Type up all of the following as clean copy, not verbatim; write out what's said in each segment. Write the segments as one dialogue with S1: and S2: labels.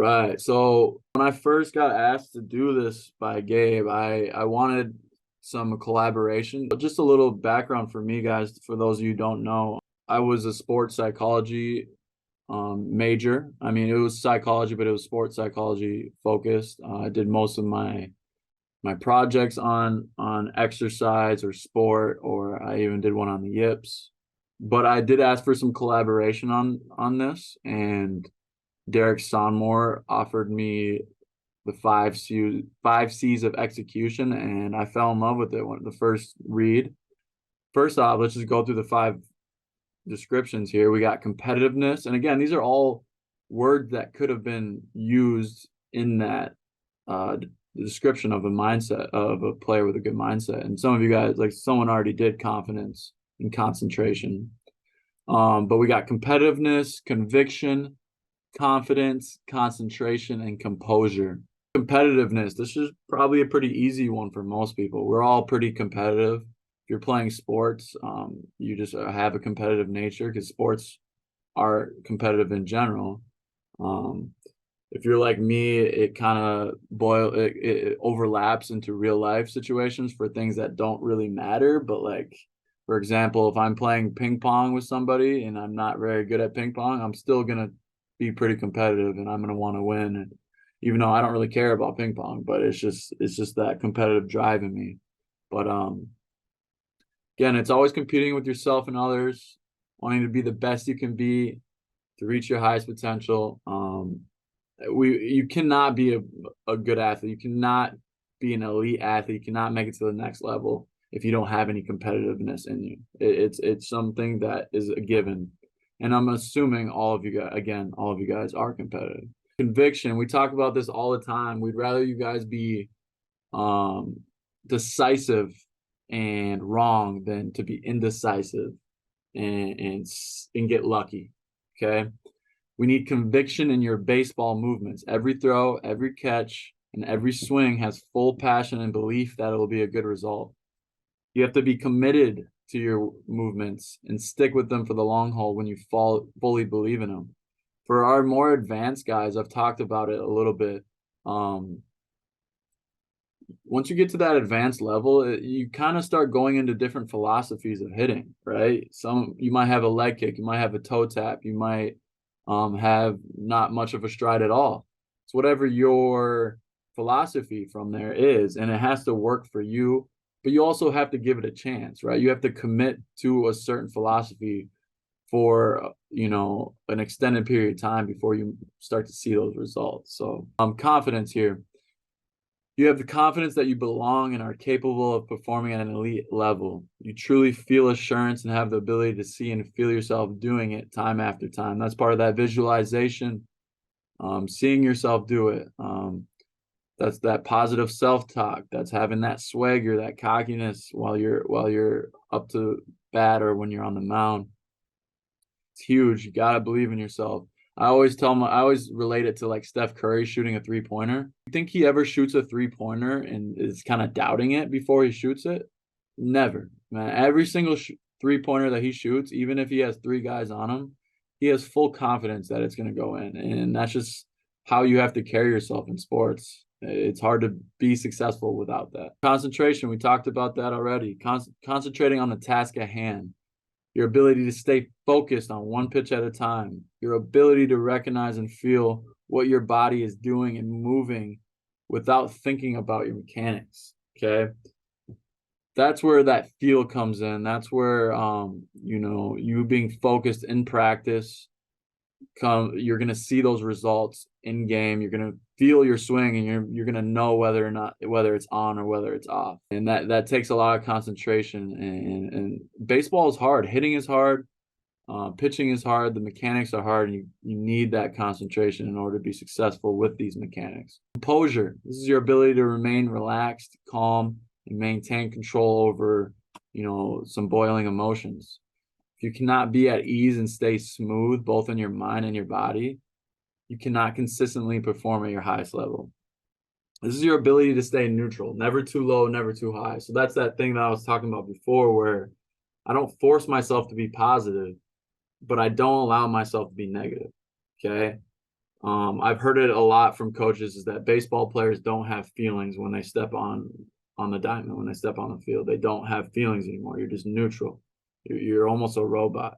S1: right. So when I first got asked to do this by Gabe, I wanted some collaboration. But just a little background for me, guys, for those of you who don't know, I was a sports psychology major. I mean, it was psychology, but it was sports psychology focused. I did most of my projects on exercise or sport, or I even did one on the yips. But I did ask for some collaboration on this, and Derek Sonmore offered me the five C's of execution, and I fell in love with it when the first read. First off, let's just go through the five descriptions here. We got competitiveness, and again, these are all words that could have been used in that description of a mindset of a player with a good mindset. And some of you guys, like someone already did confidence and concentration. But we got competitiveness, conviction, confidence, concentration, and composure. Competitiveness, this is probably a pretty easy one for most people. We're all pretty competitive. If you're playing sports, you just have a competitive nature because sports are competitive in general. If you're like me, it kind of it overlaps into real life situations for things that don't really matter. But like, for example, if I'm playing ping pong with somebody and I'm not very good at ping pong, I'm still gonna be pretty competitive and I'm gonna want to win. And even though I don't really care about ping pong, but it's just that competitive drive in me. But again, it's always competing with yourself and others, wanting to be the best you can be to reach your highest potential. You cannot be a good athlete. You cannot be an elite athlete. You cannot make it to the next level if you don't have any competitiveness in you. It's something that is a given. And I'm assuming all of you guys are competitive. Conviction, we talk about this all the time. We'd rather you guys be decisive and wrong than to be indecisive and get lucky. Okay. We need conviction in your baseball movements. Every throw, every catch, and every swing has full passion and belief that it will be a good result. You have to be committed to your movements and stick with them for the long haul when you fully believe in them. For our more advanced guys, I've talked about it a little bit. Once you get to that advanced level, you kind of start going into different philosophies of hitting, right? You might have a leg kick, you might have a toe tap, you might have not much of a stride at all. It's whatever your philosophy from there is, and it has to work for you, but you also have to give it a chance, right? You have to commit to a certain philosophy for an extended period of time before you start to see those results. So confidence here. You have the confidence that you belong and are capable of performing at an elite level. You truly feel assurance and have the ability to see and feel yourself doing it time after time. That's part of that visualization, seeing yourself do it. That's that positive self-talk. That's having that swagger, that cockiness while you're up to bat or when you're on the mound. It's huge. You got to believe in yourself. I always relate it to like Steph Curry shooting a three-pointer. You think he ever shoots a three-pointer and is kind of doubting it before he shoots it? Never, man. Every single three-pointer that he shoots, even if he has three guys on him, he has full confidence that it's going to go in. And that's just how you have to carry yourself in sports. It's hard to be successful without that. Concentration, we talked about that already. Concentrating on the task at hand. Your ability to stay focused on one pitch at a time, your ability to recognize and feel what your body is doing and moving without thinking about your mechanics. Okay. That's where that feel comes in. That's where, you being focused in practice, you're going to see those results in game. You're going to feel your swing and you're going to know whether it's on or whether it's off. And that takes a lot of concentration, and baseball is hard. Hitting is hard. Pitching is hard. The mechanics are hard, and you need that concentration in order to be successful with these mechanics. Composure. This is your ability to remain relaxed, calm, and maintain control over, some boiling emotions. If you cannot be at ease and stay smooth, both in your mind and your body, you cannot consistently perform at your highest level. This is your ability to stay neutral, never too low, never too high. So that's that thing that I was talking about before, where I don't force myself to be positive, but I don't allow myself to be negative. Okay. I've heard it a lot from coaches is that baseball players don't have feelings when they step on the diamond, when they step on the field. They don't have feelings anymore. You're just neutral. You're almost a robot.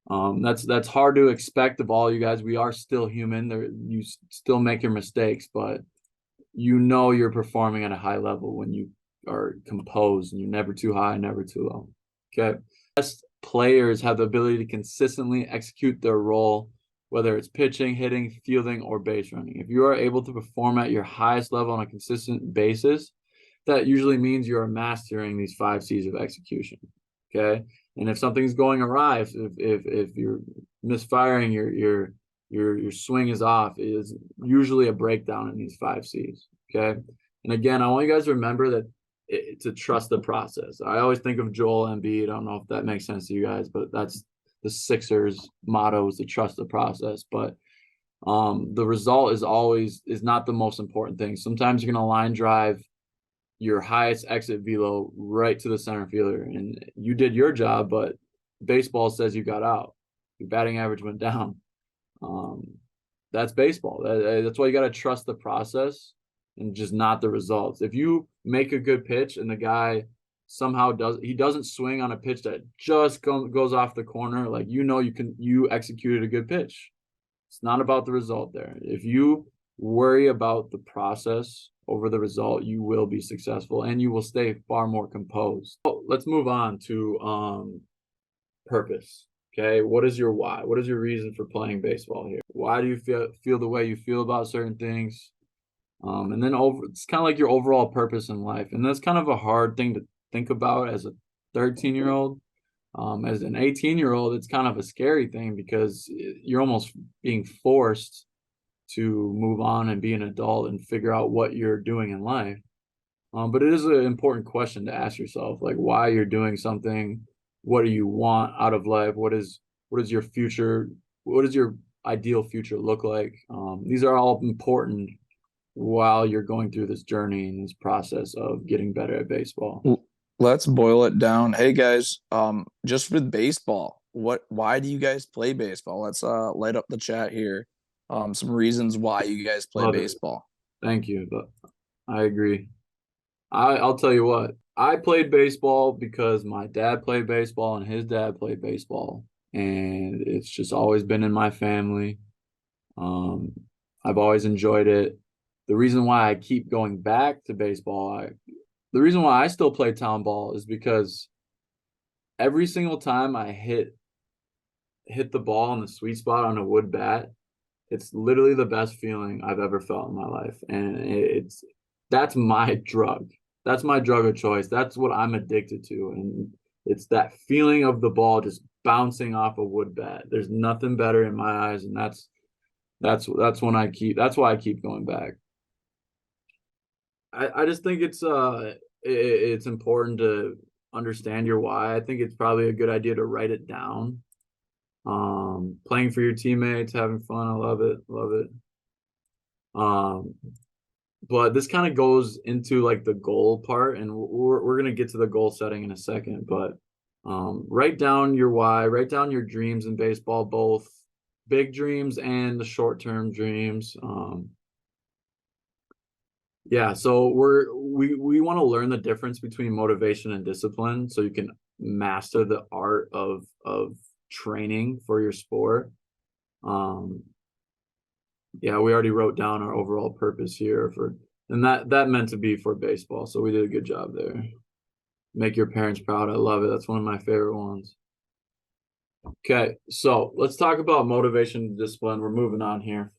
S1: That's hard to expect of all you guys. We are still human. You still make your mistakes, but you're performing at a high level when you are composed and you're never too high, never too low. Okay. Best players have the ability to consistently execute their role, whether it's pitching, hitting, fielding, or base running. If you are able to perform at your highest level on a consistent basis, that usually means you are mastering these 5 C's of execution. Okay. And if something's going awry, if you're misfiring, your swing is off, it is usually a breakdown in these 5 C's. Okay. And again, I want you guys to remember that to trust the process. I always think of Joel Embiid. I don't know if that makes sense to you guys, but that's the Sixers motto, is to trust the process. But the result is not the most important thing. Sometimes you're going to line drive your highest exit velo right to the center fielder, and you did your job, but baseball says you got out. Your batting average went down. That's baseball. That's why you got to trust the process and just not the results. If you make a good pitch and the guy somehow doesn't swing on a pitch that just goes off the corner, like, you executed a good pitch. It's not about the result there. If you worry about the process over the result, you will be successful and you will stay far more composed. So let's move on to purpose. Okay, what is your why? What is your reason for playing baseball here? Why do you feel the way you feel about certain things? And then it's kind of like your overall purpose in life. And that's kind of a hard thing to think about as a 13-year-old. As an 18-year-old, it's kind of a scary thing because you're almost being forced to move on and be an adult and figure out what you're doing in life. But it is an important question to ask yourself, like, why you're doing something. What do you want out of life? What is your future? What does your ideal future look like? These are all important while you're going through this journey and this process of getting better at baseball.
S2: Let's boil it down. Hey guys, just with baseball, why do you guys play baseball? Let's light up the chat here. Some reasons why you guys play
S1: Love it.
S2: baseball.
S1: Thank you. But I agree. I'll tell you what, I played baseball because my dad played baseball and his dad played baseball. And it's just always been in my family. Um, I've always enjoyed it. The reason why I keep going back to baseball, the reason why I still play town ball is because every single time I hit the ball in the sweet spot on a wood bat, it's literally the best feeling I've ever felt in my life. And that's my drug. That's my drug of choice. That's what I'm addicted to. And it's that feeling of the ball just bouncing off a wood bat. There's nothing better in my eyes. And that's why I keep going back. I just think it's important to understand your why. I think it's probably a good idea to write it down. Playing for your teammates, having fun. I love it. Love it. But this kind of goes into like the goal part, and we're gonna get to the goal setting in a second. But write down your why, write down your dreams in baseball, both big dreams and the short-term dreams. Yeah, so we want to learn the difference between motivation and discipline so you can master the art of training for your sport. Yeah, we already wrote down our overall purpose here and that meant to be for baseball. So we did a good job there. Make your parents proud. I love it. That's one of my favorite ones. Okay, so let's talk about motivation and discipline. We're moving on here.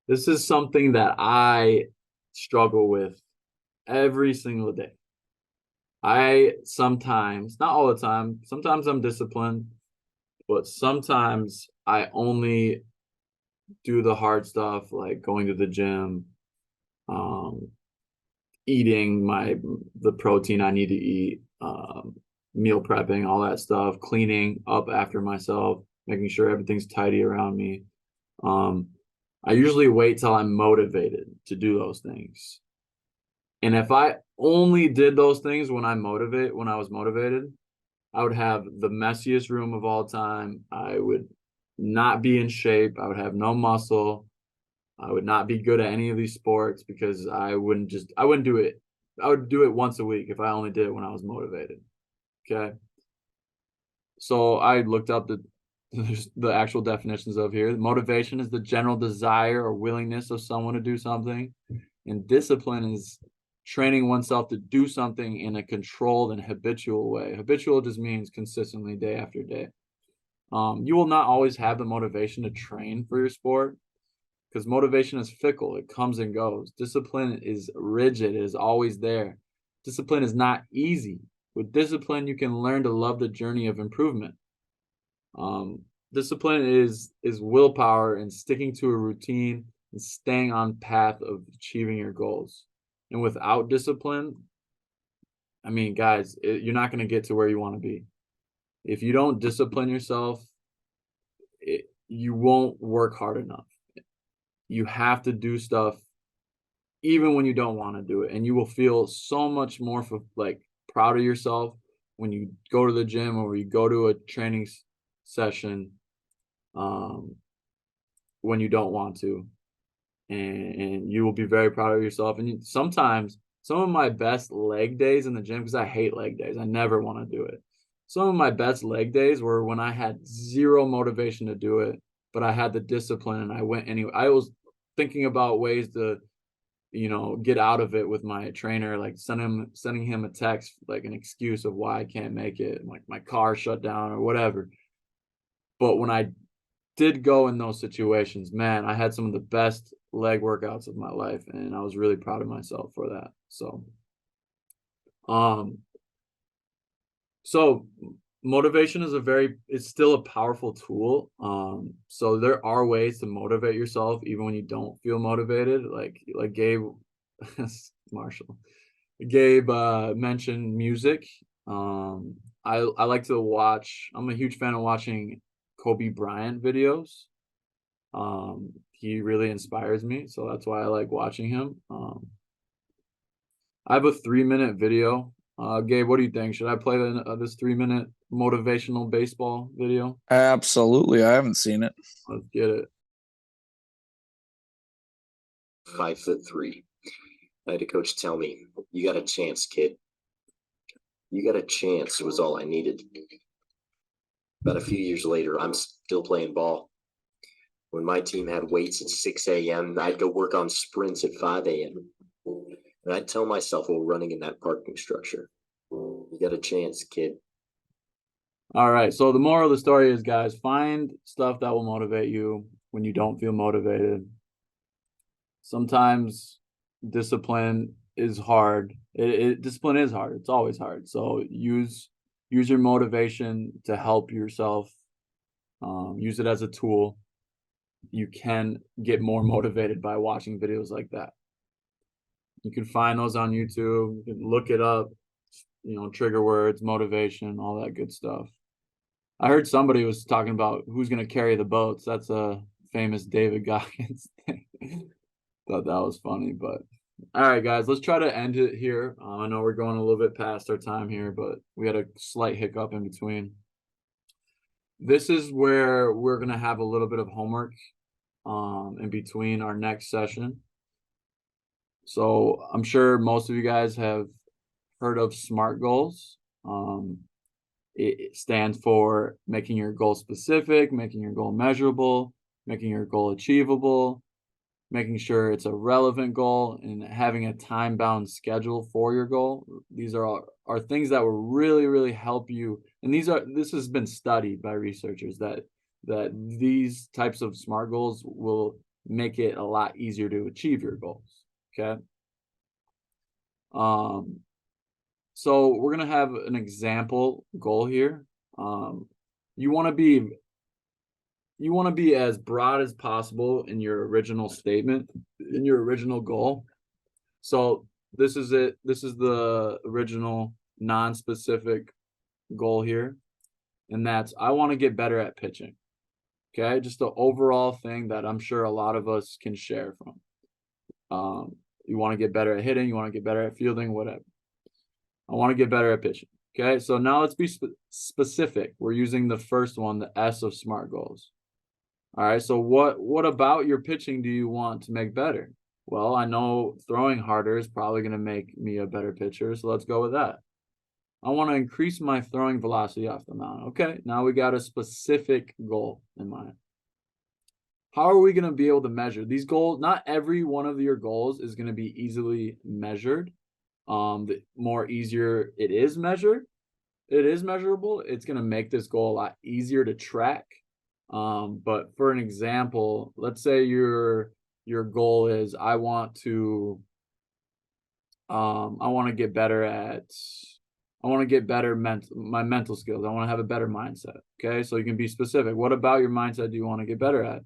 S1: This is something that I struggle with every single day. I sometimes, not all the time, sometimes I'm disciplined, but sometimes I only do the hard stuff like going to the gym, eating the protein I need to eat, meal prepping, all that stuff, cleaning up after myself, making sure everything's tidy around me. I usually wait till I'm motivated to do those things. And if I only did those things when I was motivated, I would have the messiest room of all time. I would not be in shape. I would have no muscle. I would not be good at any of these sports because I wouldn't do it. I would do it once a week if I only did it when I was motivated. Okay. So I looked up the actual definitions of here. Motivation is the general desire or willingness of someone to do something, and discipline is training oneself to do something in a controlled and habitual way. Habitual just means consistently day after day. You will not always have the motivation to train for your sport because motivation is fickle. It comes and goes. Discipline is rigid. It is always there. Discipline is not easy. With discipline, you can learn to love the journey of improvement. Discipline is willpower and sticking to a routine and staying on path of achieving your goals. And without discipline, I mean, guys, you're not going to get to where you want to be. If you don't discipline yourself, you won't work hard enough. You have to do stuff even when you don't want to do it, and you will feel so much more like proud of yourself when you go to the gym or you go to a training session when you don't want to, and you will be very proud of yourself. And sometimes some of my best leg days in the gym, because I hate leg days, I never want to do it. Some of my best leg days were when I had zero motivation to do it, but I had the discipline and I went anyway. I was thinking about ways to, get out of it with my trainer, like sending him a text, like an excuse of why I can't make it, like my car shut down or whatever. But when I did go in those situations, man, I had some of the best leg workouts of my life, and I was really proud of myself for that. Um, so motivation is it's still a powerful tool. So there are ways to motivate yourself even when you don't feel motivated, like Gabe Marshall. Gabe mentioned music. I like to watch, I'm a huge fan of watching Kobe Bryant videos. He really inspires me, so that's why I like watching him. I have a 3-minute video. Gabe, what do you think? Should I play this 3-minute motivational baseball video?
S2: Absolutely. I haven't seen it.
S1: Let's get it.
S3: 5'3". I had a coach tell me, "You got a chance, kid. You got a chance," was all I needed. About a few years later, I'm still playing ball. When my team had weights at 6 a.m., I'd go work on sprints at 5 a.m. And I'd tell myself while running in that parking structure, "You got a chance, kid."
S1: All right. So the moral of the story is, guys, find stuff that will motivate you when you don't feel motivated. Sometimes discipline is hard. Discipline is hard. It's always hard. So use your motivation to help yourself. Use it as a tool. You can get more motivated by watching videos like that. You can find those on YouTube. You can look it up, trigger words, motivation, all that good stuff. I heard somebody was talking about who's going to carry the boats. That's a famous David Goggins thing. Thought that was funny, but all right, guys, let's try to end it here. I know we're going a little bit past our time here, but we had a slight hiccup in between. This is where we're going to have a little bit of homework in between our next session. So I'm sure most of you guys have heard of SMART goals. It stands for making your goal specific, making your goal measurable, making your goal achievable, making sure it's a relevant goal, and having a time-bound schedule for your goal. These are things that will really, really help you. And this has been studied by researchers that these types of SMART goals will make it a lot easier to achieve your goals. Okay. So we're gonna have an example goal here. You want to be as broad as possible in your original statement, in your original goal. So this is it. This is the original non-specific goal here, and that's I want to get better at pitching. Okay, just the overall thing that I'm sure a lot of us can share from. You want to get better at hitting, you want to get better at fielding, whatever. I want to get better at pitching. Okay, so now let's be specific. We're using the first one, the S of SMART goals. All right, so what about your pitching do you want to make better? Well, I know throwing harder is probably going to make me a better pitcher, so let's go with that. I want to increase my throwing velocity off the mound. Okay, now we got a specific goal in mind. How are we going to be able to measure these goals? Not every one of your goals is going to be easily measured. The more easier it is measurable, it's going to make this goal a lot easier to track. But for an example, let's say your goal is I want to get better at my mental skills. I want to have a better mindset. Okay, so you can be specific. What about your mindset do you want to get better at?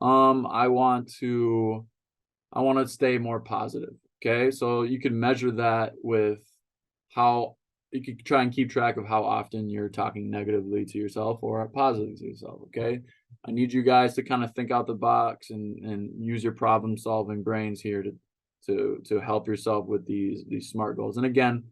S1: I want to stay more positive. Okay, so you can measure that with how you could try and keep track of how often you're talking negatively to yourself or positively to yourself. Okay, I need you guys to kind of think out the box and use your problem solving brains here to help yourself with these smart goals. And again,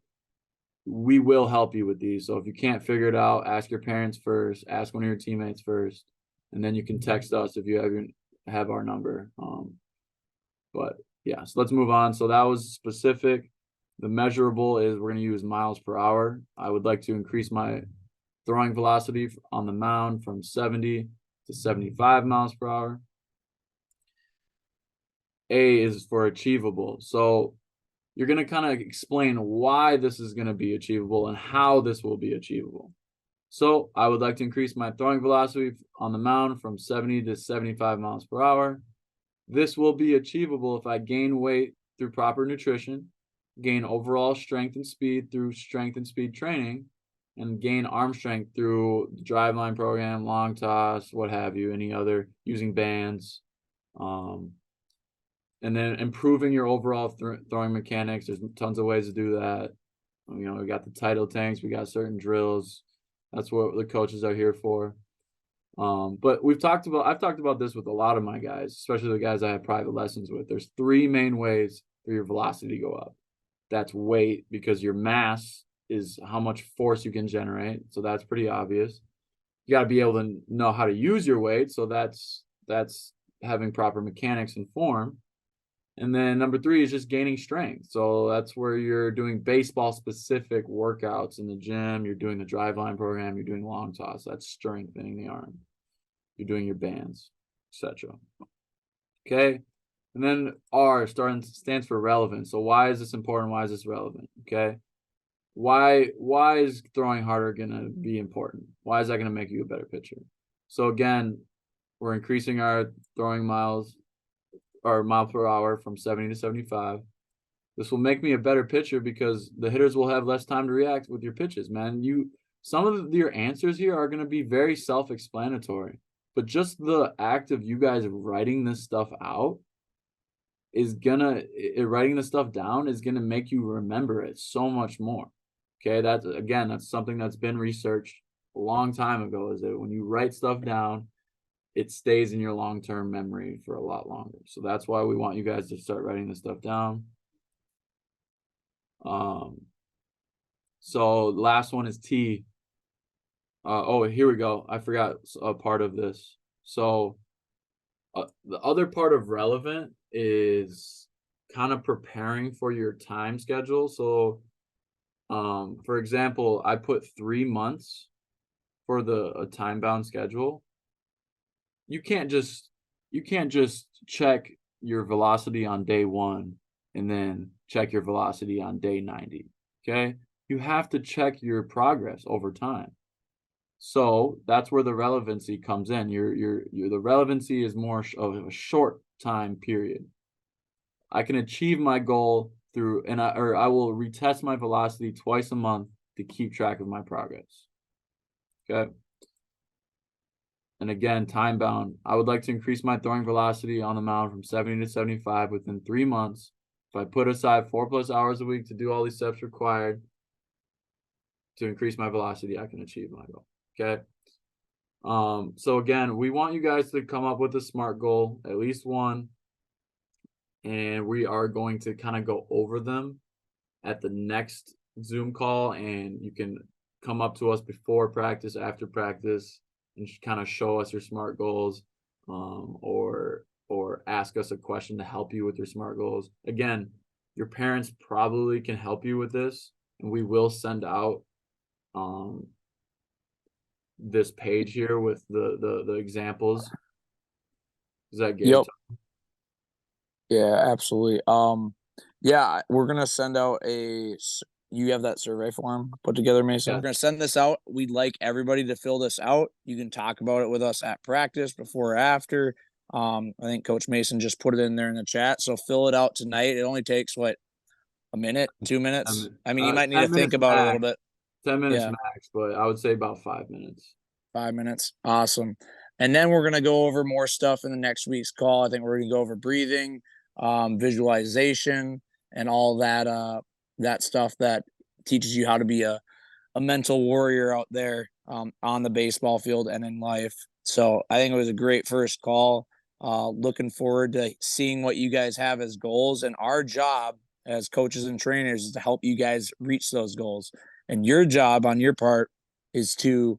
S1: we will help you with these. So if you can't figure it out, ask your parents first, ask one of your teammates first, and then you can text us if you have our number. But yeah, so let's move on. So that was specific. The measurable is we're going to use miles per hour. I would like to increase my throwing velocity on the mound from 70 to 75 miles per hour. A is for achievable. So you're going to kind of explain why this is going to be achievable and how this will be achievable. So I would like to increase my throwing velocity on the mound from 70 to 75 miles per hour. This will be achievable if I gain weight through proper nutrition, gain overall strength and speed through strength and speed training, and gain arm strength through the driveline program, long toss, what have you, any other, using bands. And then improving your overall throwing mechanics. There's tons of ways to do that. You know, we got the title tanks, we got certain drills. That's what the coaches are here for. But I've talked about this with a lot of my guys, especially the guys I have private lessons with. There's 3 main ways for your velocity to go up. That's weight, because your mass is how much force you can generate. So that's pretty obvious. You got to be able to know how to use your weight. So that's having proper mechanics and form. And then number 3 is just gaining strength. So that's where you're doing baseball specific workouts in the gym. You're doing the driveline program. You're doing long toss. That's strengthening the arm. You're doing your bands, etc. Okay. And then R stands for relevant. So why is this important? Why is this relevant? Okay. Why is throwing harder going to be important? Why is that going to make you a better pitcher? So again, we're increasing our throwing miles or mile per hour from 70 to 75. This will make me a better pitcher because the hitters will have less time to react with your pitches, man. Some of your answers here are going to be very self-explanatory, but just the act of you guys writing this stuff out writing this stuff down is gonna make you remember it so much more. Okay, that's something that's been researched a long time ago, is that when you write stuff down, it stays in your long-term memory for a lot longer. So that's why we want you guys to start writing this stuff down. So last one is T. Oh, here we go. I forgot a part of this. So the other part of relevant is kind of preparing for your time schedule. So, for example, I put 3 months for a time-bound schedule. You can't just check your velocity on day 1 and then check your velocity on day 90. Okay, you have to check your progress over time. So that's where the relevancy comes in. The relevancy is more of a short time period. I can achieve my goal through, I will retest my velocity twice a month to keep track of my progress. Okay. And again, time bound. I would like to increase my throwing velocity on the mound from 70 to 75 within 3 months. If I put aside 4+ hours a week to do all these steps required to increase my velocity, I can achieve my goal. Okay. So again, we want you guys to come up with a SMART goal, at least one. And we are going to kind of go over them at the next Zoom call. And you can come up to us before practice, after practice, and kind of show us your SMART goals. or ask us a question to help you with your SMART goals. Again, your parents probably can help you with this, and we will send out this page here with the examples. Is that good?
S2: Yep. Yeah, absolutely. Yeah, we're gonna send out you have that survey form put together, Mason.
S1: Yeah.
S2: We're gonna send this out. We'd like everybody to fill this out. You can talk about it with us at practice, before or after. I think Coach Mason just put it in there in the chat. So fill it out tonight. It only takes what, a minute, 2 minutes? I mean, you might need to
S1: 10
S2: think
S1: minutes
S2: about it a little
S1: max.
S2: bit.
S1: 10 minutes
S2: Yeah.
S1: max, but I would say about 5 minutes.
S2: 5 minutes. Awesome. And then we're going to go over more stuff in the next week's call. I think we're going to go over breathing, visualization, and all that stuff that teaches you how to be a mental warrior out there, on the baseball field and in life. So I think it was a great first call. Looking forward to seeing what you guys have as goals. And our job as coaches and trainers is to help you guys reach those goals. And your job on your part is to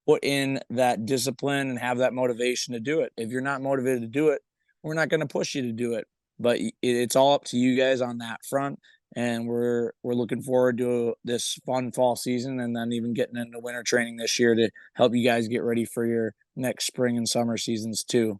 S2: put in that discipline and have that motivation to do it. If you're not motivated to do it, we're not going to push you to do it. But it's all up to you guys on that front. And we're looking forward to this fun fall season, and then even getting into winter training this year to help you guys get ready for your next spring and summer seasons too.